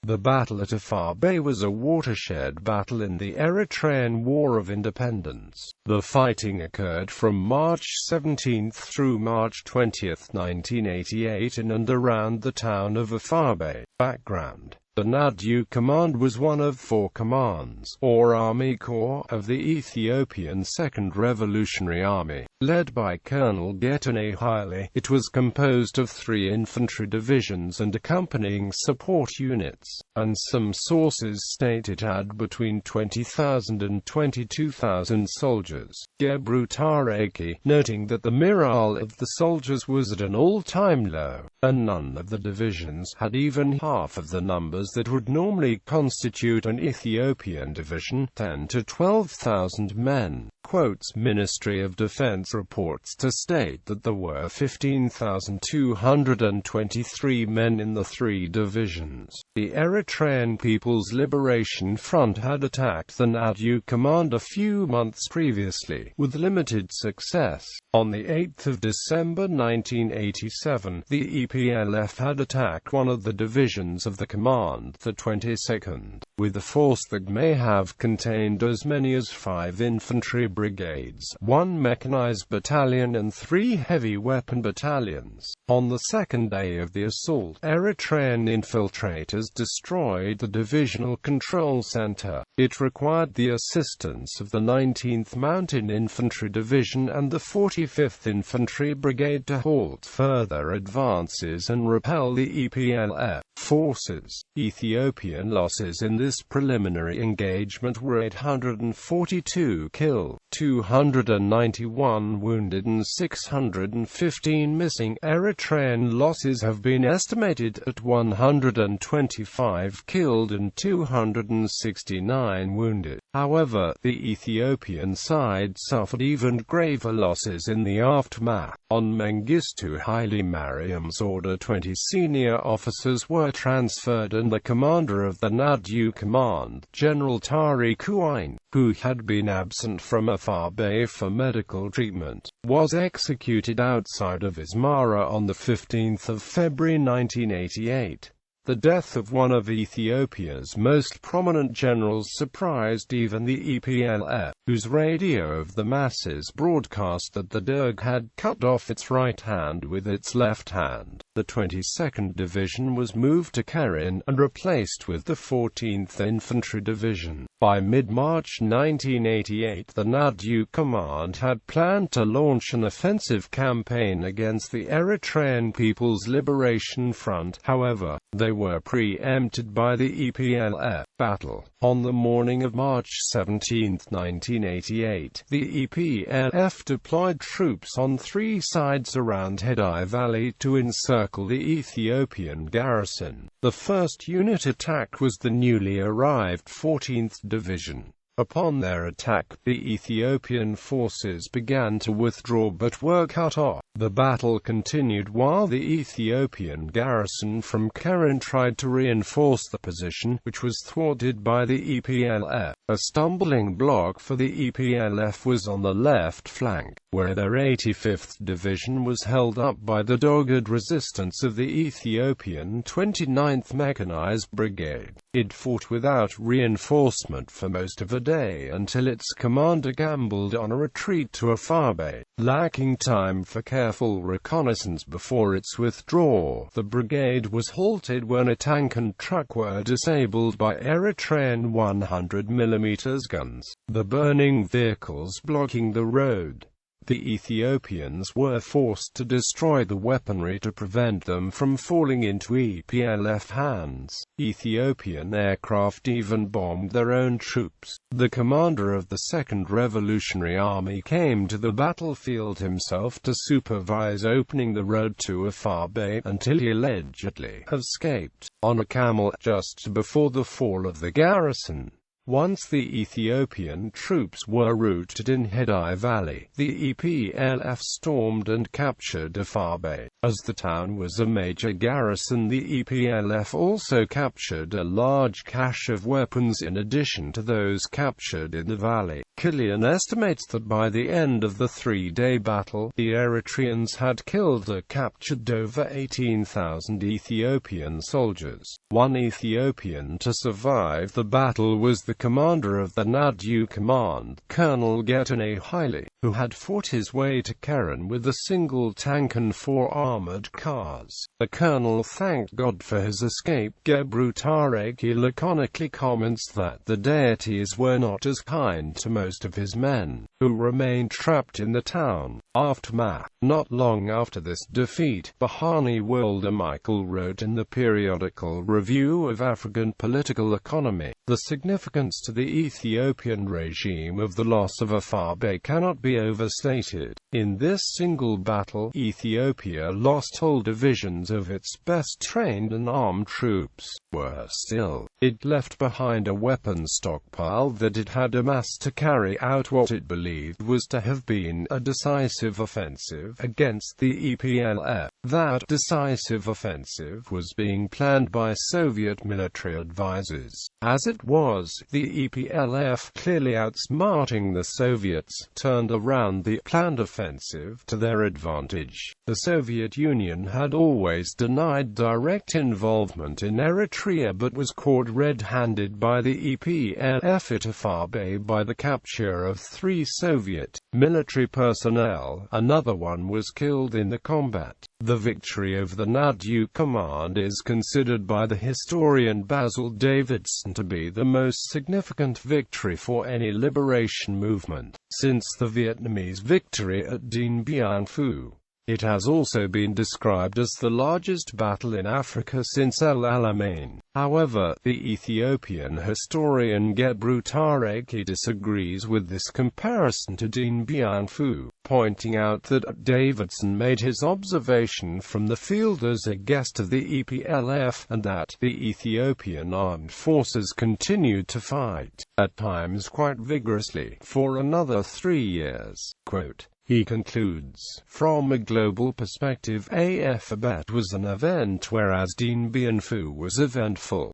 The battle at Afabet was a watershed battle in the Eritrean War of Independence. The fighting occurred from March 17 through March 20, 1988 in and around the town of Afabet. Background: the Nadu Command was one of 4 commands, or army corps, of the Ethiopian Second Revolutionary Army, led by Colonel Getane Haile. It was composed of 3 infantry divisions and accompanying support units, and some sources state it had between 20,000 and 22,000 soldiers. Gebru Tareki, noting that the morale of the soldiers was at an all-time low, and none of the divisions had even half of the numbers that would normally constitute an Ethiopian division, 10 to 12,000 men, quotes Ministry of Defense reports to state that there were 15,223 men in the 3 divisions. The Eritrean People's Liberation Front had attacked the Nadu Command a few months previously, with limited success. On 8 December 1987, the EPLF had attacked one of the divisions of the command, the 22nd, with a force that may have contained as many as 5 infantry brigades, 1 mechanized battalion and 3 heavy weapon battalions. On the second day of the assault, Eritrean infiltrators destroyed the divisional control center. It required the assistance of the 19th Mountain Infantry Division and the 45th Infantry Brigade to halt further advances and repel the EPLF forces. Ethiopian losses in this preliminary engagement were 842 killed, 291 wounded and 615 missing. Eritrean losses have been estimated at 125 killed and 269 wounded. However, the Ethiopian side suffered even graver losses in the aftermath. On Mengistu Haile Mariam's order, 20 senior officers were transferred, and the commander of the Nadu Command, General Tariq Ain, who had been absent from Afabet for medical treatment, was executed outside of Asmara on 15 February 1988. The death of one of Ethiopia's most prominent generals surprised even the EPLF, whose radio of the masses broadcast that the Derg had cut off its right hand with its left hand. The 22nd Division was moved to Karin and replaced with the 14th Infantry Division. By mid-March 1988, the Nadu Command had planned to launch an offensive campaign against the Eritrean People's Liberation Front. However, they were preempted by the EPLF battle. On the morning of March 17, 1988, the EPLF deployed troops on 3 sides around Hedai Valley to encircle the Ethiopian garrison. The first unit attack was the newly arrived 14th Division. Upon their attack, the Ethiopian forces began to withdraw but were cut off. The battle continued while the Ethiopian garrison from Karin tried to reinforce the position, which was thwarted by the EPLF. A stumbling block for the EPLF was on the left flank, where their 85th Division was held up by the dogged resistance of the Ethiopian 29th Mechanized Brigade. It fought without reinforcement for most of a day until its commander gambled on a retreat to Afabet, lacking time for careful reconnaissance before its withdrawal. The brigade was halted when a tank and truck were disabled by Eritrean 100mm guns, the burning vehicles blocking the road. The Ethiopians were forced to destroy the weaponry to prevent them from falling into EPLF hands. Ethiopian aircraft even bombed their own troops. The commander of the Second Revolutionary Army came to the battlefield himself to supervise opening the road to Afabet until he allegedly escaped on a camel just before the fall of the garrison. Once the Ethiopian troops were routed in Hedi Valley, the EPLF stormed and captured Afabet. As the town was a major garrison, the EPLF also captured a large cache of weapons in addition to those captured in the valley. Killian estimates that by the end of the three-day battle, the Eritreans had killed or captured over 18,000 Ethiopian soldiers. One Ethiopian to survive the battle was the commander of the Nadu Command, Colonel Getane Haile, who had fought his way to Keren with a single tank and 4 armored cars. The colonel thanked God for his escape. Gebru Tareki laconically comments that the deities were not as kind to most of his men, who remained trapped in the town. Aftermath. Not long after this defeat, Bahani Wilder Michael wrote in the periodical Review of African Political Economy, "The significance to the Ethiopian regime of the loss of Afabet cannot be overstated. In this single battle, Ethiopia lost whole divisions of its best trained and armed troops. Worse still, it left behind a weapon stockpile that it had amassed to carry out what it believed was to have been a decisive offensive against the EPLF. That decisive offensive was being planned by Soviet military advisors. As it was, the EPLF, clearly outsmarting the Soviets, turned around the planned offensive to their advantage. The Soviet Union had always denied direct involvement in Eritrea but was caught red-handed by the EPLF at Afabet by the capture of 3 Soviet military personnel. Another one was killed in the combat. The victory of the Nadu Command is considered by the historian Basil Davidson to be the most significant victory for any liberation movement since the Vietnamese victory at Dien Bien Phu. It has also been described as the largest battle in Africa since El Alamein. However, the Ethiopian historian Gebru Tareki disagrees with this comparison to Dien Bien Phu, pointing out that Davidson made his observation from the field as a guest of the EPLF, and that the Ethiopian armed forces continued to fight, at times quite vigorously, for another 3 years. Quote, he concludes, from a global perspective, Afabet was an event whereas Dien Bien Phu was eventful.